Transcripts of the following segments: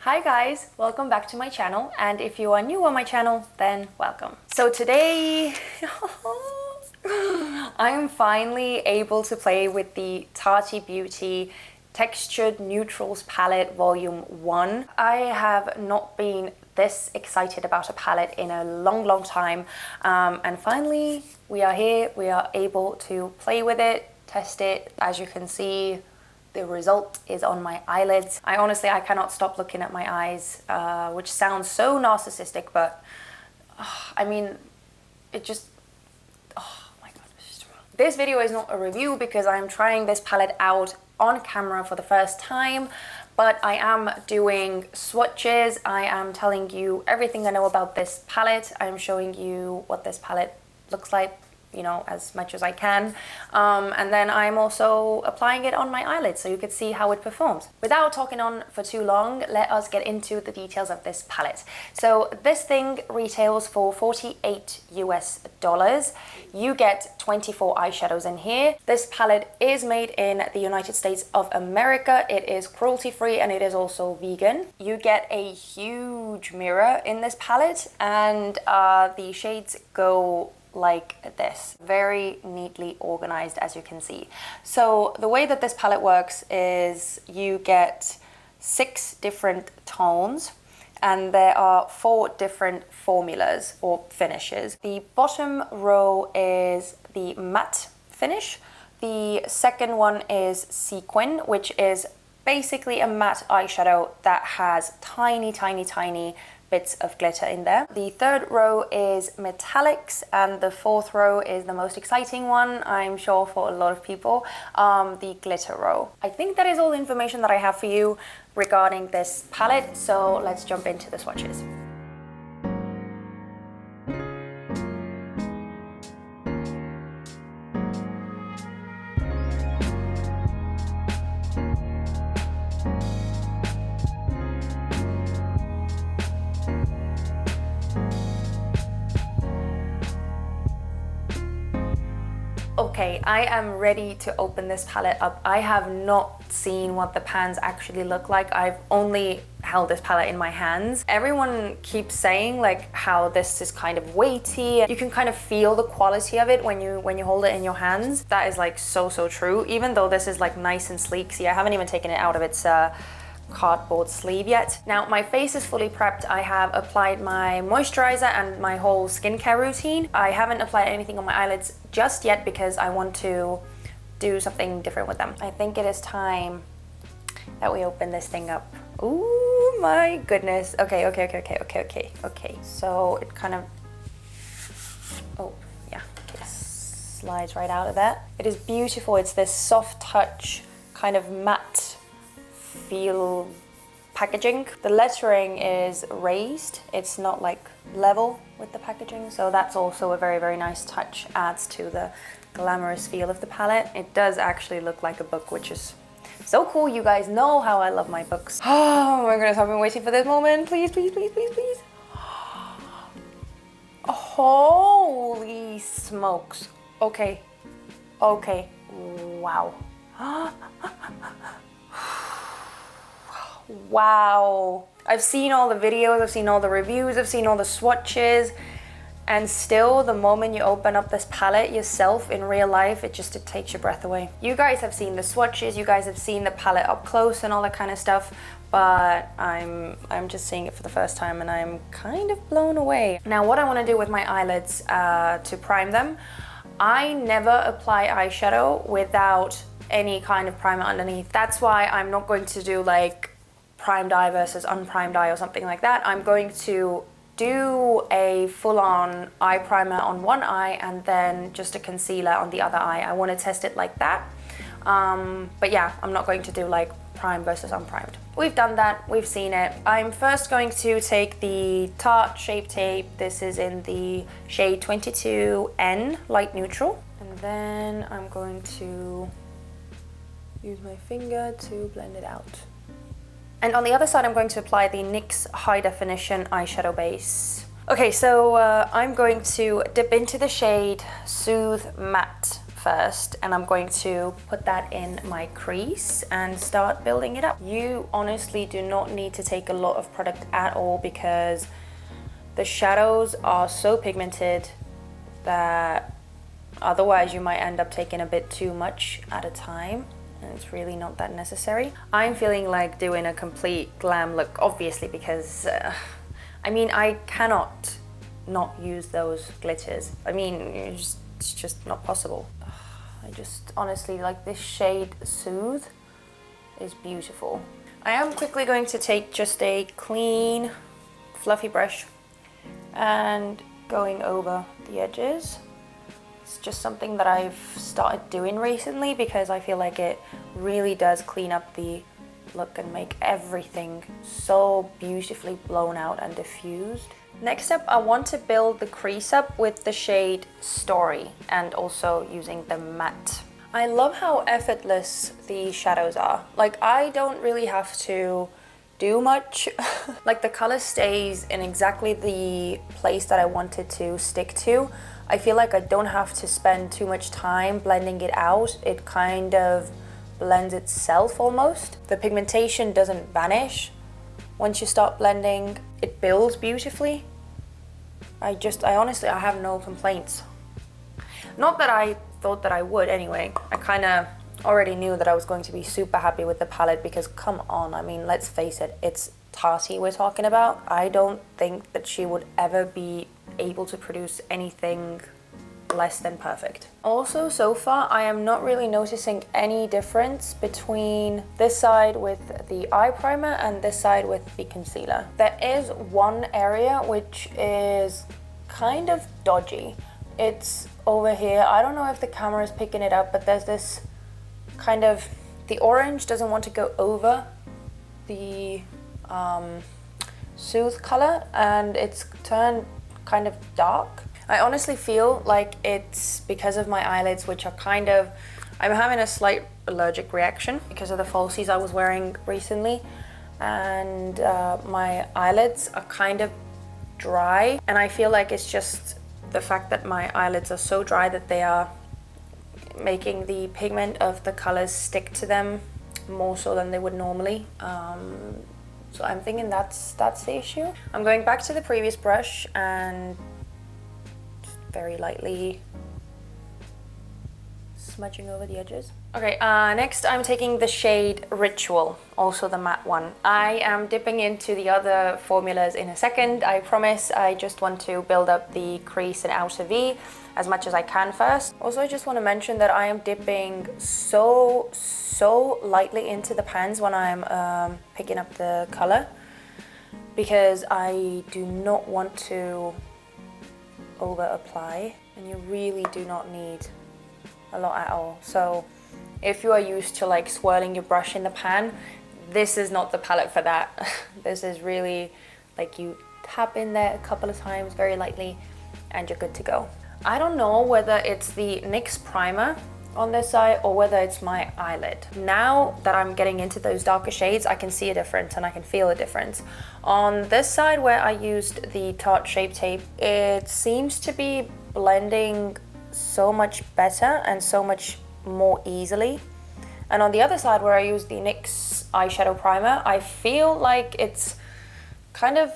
Hi guys, welcome back to my channel, and if you are new on my channel, then welcome. So today I am finally able to play with the Tati Beauty Textured Neutrals palette volume 1. I have not been this excited about a palette in a long time, and finally we are here. We are able to play with it, test it. As you can see, the result is on my eyelids. I cannot stop looking at my eyes, which sounds so narcissistic, but I mean, it just, oh my god. This video is not a review because I am trying this palette out on camera for the first time, but I am doing swatches. I am telling you everything I know about this palette. I am showing you what this palette looks like, you know, as much as I can, and then I'm also applying it on my eyelids so you could see how it performs. Without talking on for too long, let us get into the details of this palette. So this thing retails for $48 US. You get 24 eyeshadows in here. This palette is made in the United States of America. It is cruelty free and it is also vegan. You get a huge mirror in this palette, and the shades go like this, very neatly organized, as you can see. So the way that this palette works is you get 6 different tones, and there are 4 different formulas or finishes. The bottom row is the matte finish. The second one is sequin, which is basically a matte eyeshadow that has tiny bits of glitter in there. The third row is metallics, and the fourth row is the most exciting one, I'm sure, for a lot of people, the glitter row. I think that is all the information that I have for you regarding this palette, so let's jump into the swatches. Okay, I am ready to open this palette up. I have not seen what the pans actually look like. I've only held this palette in my hands. Everyone keeps saying like how this is kind of weighty. You can kind of feel the quality of it when you hold it in your hands. That is like so true, even though this is like nice and sleek. See, I haven't even taken it out of its cardboard sleeve yet. Now my face is fully prepped. I have applied my moisturizer and my whole skincare routine. I haven't applied anything on my eyelids just yet because I want to do something different with them. I think it is time that we open this thing up. Oh my goodness. Okay. So it kind of, oh yeah, it slides right out of that. It is beautiful. It's this soft touch, kind of matte feel packaging. The lettering is raised. It's not like level with the packaging, so that's also a very nice touch. Adds to the glamorous feel of the palette. It does actually look like a book, which is so cool. You guys know how I love my books. Oh my goodness, I've been waiting for this moment. Please. Holy smokes. Okay, wow. Wow. I've seen all the videos, I've seen all the reviews, I've seen all the swatches, and still the moment you open up this palette yourself in real life, it takes your breath away. You guys have seen the swatches, you guys have seen the palette up close and all that kind of stuff, but I'm just seeing it for the first time and I'm kind of blown away. Now what I want to do with my eyelids to prime them, I never apply eyeshadow without any kind of primer underneath. That's why I'm not going to do like primed eye versus unprimed eye or something like that. I'm going to do a full-on eye primer on one eye and then just a concealer on the other eye. I want to test it like that. But yeah, I'm not going to do like prime versus unprimed. We've done that, we've seen it. I'm first going to take the Tarte Shape Tape. This is in the shade 22N Light Neutral. And then I'm going to use my finger to blend it out. And on the other side, I'm going to apply the NYX High Definition Eyeshadow Base. Okay, so I'm going to dip into the shade Soothe Matte first, and I'm going to put that in my crease and start building it up. You honestly do not need to take a lot of product at all because the shadows are so pigmented that otherwise you might end up taking a bit too much at a time, and it's really not that necessary. I'm feeling like doing a complete glam look, obviously, because I mean, I cannot not use those glitters. I mean, it's just not possible. I just honestly, like, this shade Soothe is beautiful. I am quickly going to take just a clean fluffy brush and going over the edges. It's just something that I've started doing recently because I feel like it really does clean up the look and make everything so beautifully blown out and diffused. Next up, I want to build the crease up with the shade Story and also using the matte. I love how effortless the shadows are. Like, I don't really have to do much. Like, the color stays in exactly the place that I want it to stick to. I feel like I don't have to spend too much time blending it out. It kind of blends itself almost. The pigmentation doesn't vanish once you start blending. It builds beautifully. I honestly, I have no complaints. Not that I thought that I would anyway. I kind of already knew that I was going to be super happy with the palette because, come on, I mean, let's face it, it's Tarte we're talking about. I don't think that she would ever be able to produce anything less than perfect. Also, so far, I am not really noticing any difference between this side with the eye primer and this side with the concealer. There is one area which is kind of dodgy. It's over here. I don't know if the camera is picking it up, but there's this kind of, the orange doesn't want to go over the Soothe color, and it's turned kind of dark. I honestly feel like it's because of my eyelids, which are kind of, I'm having a slight allergic reaction because of the falsies I was wearing recently, and my eyelids are kind of dry, and I feel like it's just the fact that my eyelids are so dry that they are making the pigment of the colors stick to them more so than they would normally. So I'm thinking that's the issue. I'm going back to the previous brush and very lightly smudging over the edges. Okay, next I'm taking the shade Ritual, also the matte one. I am dipping into the other formulas in a second, I promise. I just want to build up the crease and outer V as much as I can first. Also, I just want to mention that I am dipping so lightly into the pans when I'm picking up the color, because I do not want to over apply, and you really do not need a lot at all. So if you are used to like swirling your brush in the pan, this is not the palette for that. This is really like you tap in there a couple of times very lightly and you're good to go. I don't know whether it's the NYX primer on this side or whether it's my eyelid. Now that I'm getting into those darker shades, I can see a difference and I can feel a difference. On this side where I used the Tarte Shape Tape, it seems to be blending so much better and so much more easily. And on the other side where I used the NYX eyeshadow primer, I feel like it's kind of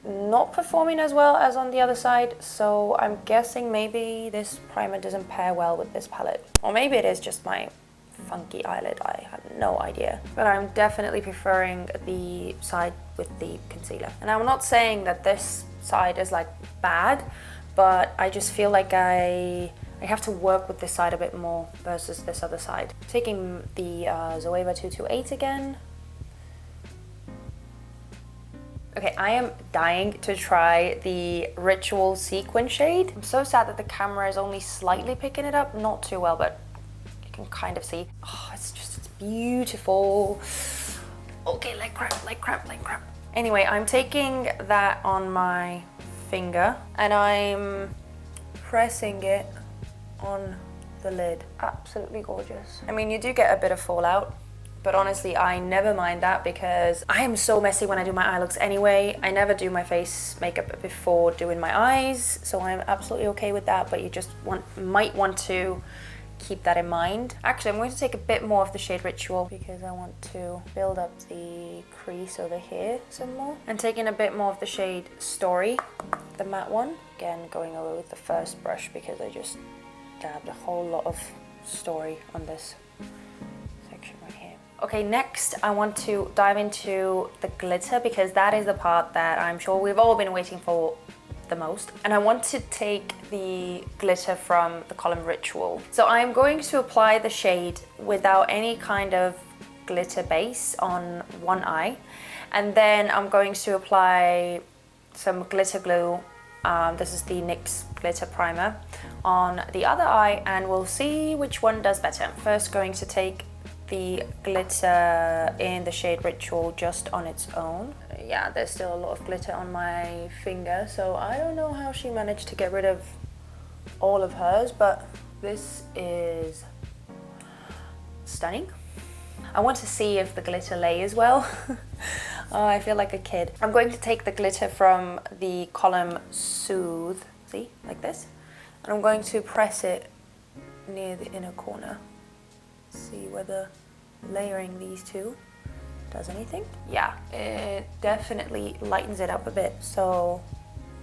not performing as well as on the other side, so I'm guessing maybe this primer doesn't pair well with this palette. Or maybe it is just my funky eyelid, I have no idea. But I'm definitely preferring the side with the concealer. And I'm not saying that this side is like bad, but I just feel like I have to work with this side a bit more versus this other side. Taking the Zoeva 228 again. Okay, I am dying to try the Ritual Sequin shade. I'm so sad that the camera is only slightly picking it up, not too well, but you can kind of see. Oh, it's beautiful. Okay, leg cramp. Anyway, I'm taking that on my finger and I'm pressing it on the lid. Absolutely gorgeous. I mean, you do get a bit of fallout, but honestly, I never mind that because I am so messy when I do my eye looks anyway. I never do my face makeup before doing my eyes, so I'm absolutely okay with that, but you just might want to keep that in mind. Actually, I'm going to take a bit more of the shade Ritual because I want to build up the crease over here some more. And taking a bit more of the shade Story, the matte one. Again, going over with the first brush because I just dabbed a whole lot of Story on this section right here. Okay, next I want to dive into the glitter because that is the part that I'm sure we've all been waiting for the most. And I want to take the glitter from the column Ritual. So I'm going to apply the shade without any kind of glitter base on one eye. And then I'm going to apply some glitter glue. This is the NYX Glitter Primer on the other eye, and we'll see which one does better. First, going to take the glitter in the shade Ritual just on its own. Yeah, there's still a lot of glitter on my finger, so I don't know how she managed to get rid of all of hers, but this is stunning. I want to see if the glitter lays well. Oh, I feel like a kid. I'm going to take the glitter from the column Soothe, see, like this, and I'm going to press it near the inner corner. See whether layering these two does anything. Yeah, it definitely lightens it up a bit, so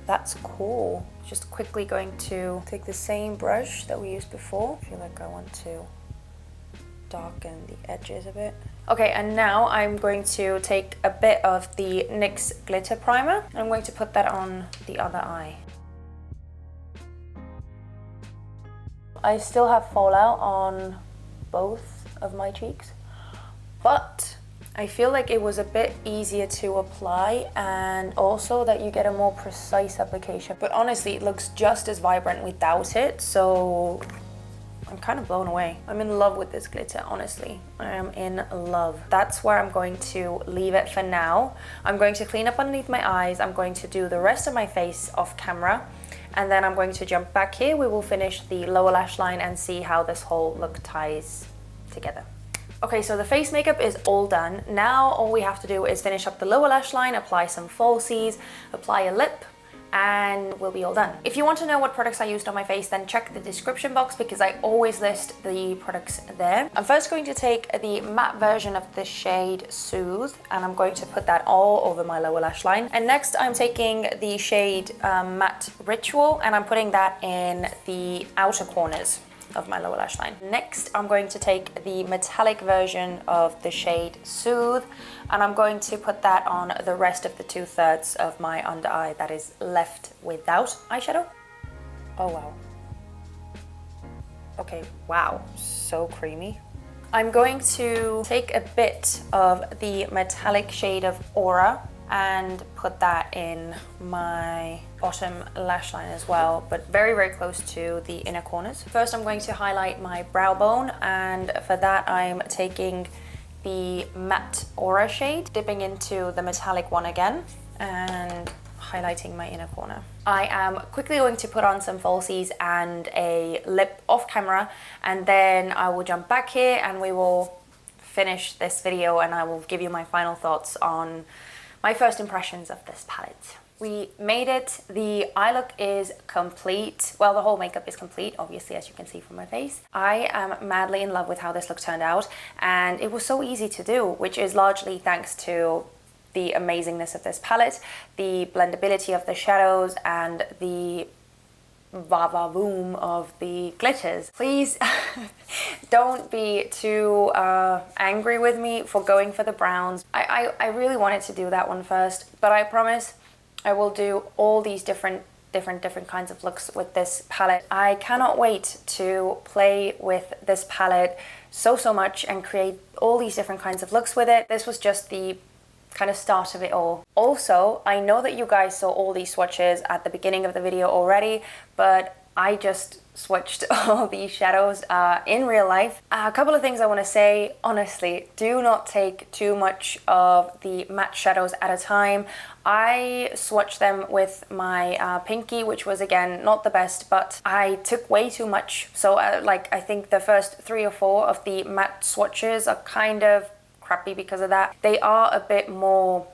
that's cool. Just quickly going to take the same brush that we used before. I feel like I want to darken the edges a bit. Okay, and now I'm going to take a bit of the NYX Glitter Primer and I'm going to put that on the other eye. I still have fallout on both of my cheeks, but I feel like it was a bit easier to apply and also that you get a more precise application. But honestly, it looks just as vibrant without it, so I'm kind of blown away. I'm in love with this glitter, honestly. I am in love. That's where I'm going to leave it for now. I'm going to clean up underneath my eyes. I'm going to do the rest of my face off camera. And then I'm going to jump back here. We will finish the lower lash line and see how this whole look ties together. Okay, so the face makeup is all done. Now all we have to do is finish up the lower lash line, apply some falsies, apply a lip, and we'll be all done. If you want to know what products I used on my face, then check the description box because I always list the products there. I'm first going to take the matte version of the shade Soothe and I'm going to put that all over my lower lash line. And next I'm taking the shade Matte Ritual and I'm putting that in the outer corners of my lower lash line. Next, I'm going to take the metallic version of the shade Soothe and I'm going to put that on the rest of the 2/3 of my under eye that is left without eyeshadow. Oh wow. Okay, wow, so creamy. I'm going to take a bit of the metallic shade of Aura and put that in my bottom lash line as well, but very, very close to the inner corners. First, I'm going to highlight my brow bone, and for that, I'm taking the matte Aura shade, dipping into the metallic one again, and highlighting my inner corner. I am quickly going to put on some falsies and a lip off camera, and then I will jump back here and we will finish this video and I will give you my final thoughts on my first impressions of this palette. We made it. The eye look is complete. Well, the whole makeup is complete, obviously, as you can see from my face. I am madly in love with how this look turned out, and it was so easy to do, which is largely thanks to the amazingness of this palette, the blendability of the shadows, and the va-va-voom of the glitters. Please don't be too angry with me for going for the browns. I really wanted to do that one first, but I promise I will do all these different kinds of looks with this palette. I cannot wait to play with this palette so much and create all these different kinds of looks with it. This was just the kind of start of it all. Also, I know that you guys saw all these swatches at the beginning of the video already, but I just swatched all these shadows in real life. A couple of things I want to say. Honestly, do not take too much of the matte shadows at a time. I swatched them with my pinky, which was again not the best, but I took way too much. So like I think the first 3 or 4 of the matte swatches are kind of crappy because of that. They are a bit more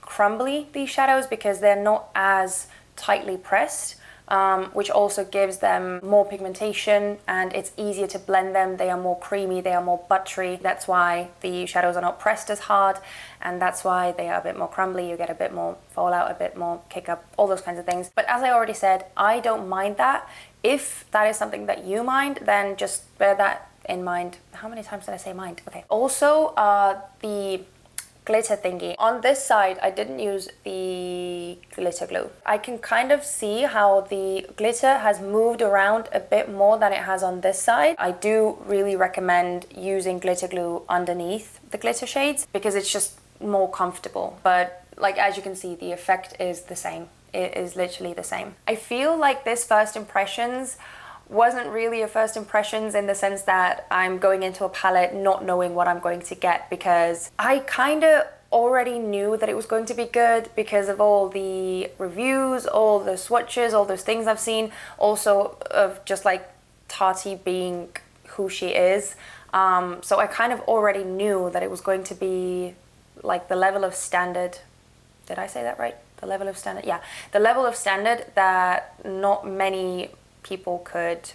crumbly, these shadows, because they're not as tightly pressed. which also gives them more pigmentation and it's easier to blend them. They are more creamy, they are more buttery. That's why the shadows are not pressed as hard, and that's why they are a bit more crumbly. You get a bit more fallout, a bit more kick up, all those kinds of things. But as I already said, I don't mind that. If that is something that you mind, then just bear that in mind. How many times did I say mind? Okay. Also, the glitter thingy. On this side, I didn't use the glitter glue. I can kind of see how the glitter has moved around a bit more than it has on this side. I do really recommend using glitter glue underneath the glitter shades because it's just more comfortable. But like, as you can see, the effect is the same. It is literally the same. I feel like this first impressions wasn't really a first impressions in the sense that I'm going into a palette not knowing what I'm going to get, because I kind of already knew that it was going to be good because of all the reviews, all the swatches, all those things I've seen, also of just like Tati being who she is. So I kind of already knew that it was going to be like the level of standard. Did I say that right? The level of standard? Yeah, the level of standard that not many people could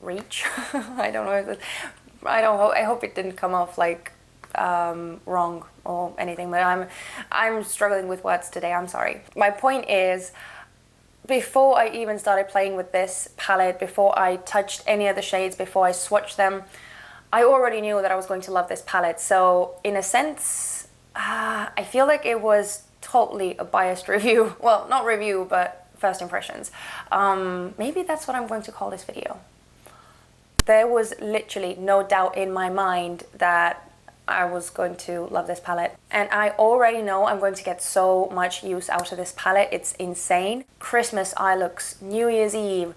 reach. I don't know if it, I hope it didn't come off like wrong or anything, but I'm struggling with words today, I'm sorry. My point is, before I even started playing with this palette, before I touched any of the shades, before I swatched them, I already knew that I was going to love this palette. So in a sense, I feel like it was totally a biased review. Well, not review, but first impressions. Maybe that's what I'm going to call this video. There was literally no doubt in my mind that I was going to love this palette. And I already know I'm going to get so much use out of this palette. It's insane. Christmas eye looks, New Year's Eve,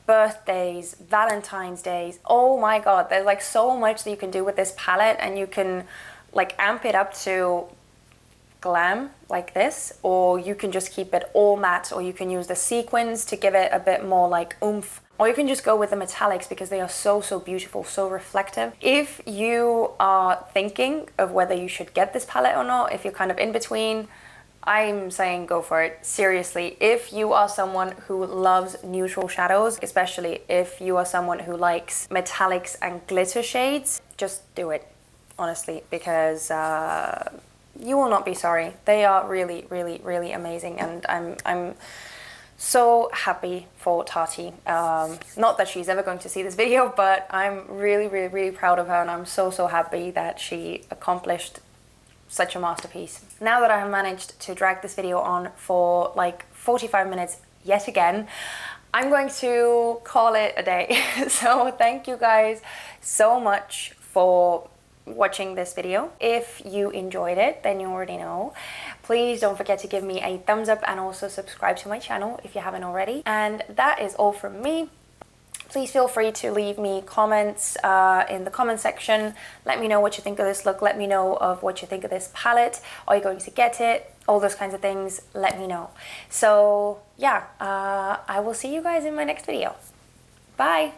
birthdays, Valentine's days. Oh my God, there's like so much that you can do with this palette, and you can like amp it up to glam like this, or you can just keep it all matte, or you can use the sequins to give it a bit more like oomph, or you can just go with the metallics because they are so beautiful, so reflective. If you are thinking of whether you should get this palette or not, if you're kind of in between, I'm saying go for it. Seriously, if you are someone who loves neutral shadows, especially if you are someone who likes metallics and glitter shades, just do it, honestly, because you will not be sorry. They are really amazing, and I'm so happy for Tati. Not that she's ever going to see this video, but I'm really proud of her, and I'm so happy that she accomplished such a masterpiece. Now that I have managed to drag this video on for like 45 minutes yet again, I'm going to call it a day. So thank you guys so much for watching this video. If you enjoyed it, then you already know. Please don't forget to give me a thumbs up and also subscribe to my channel if you haven't already. And that is all from me. Please feel free to leave me comments in the comment section. Let me know what you think of this look. Let me know of what you think of this palette. Are you going to get it? All those kinds of things. Let me know. So yeah, I will see you guys in my next video. Bye.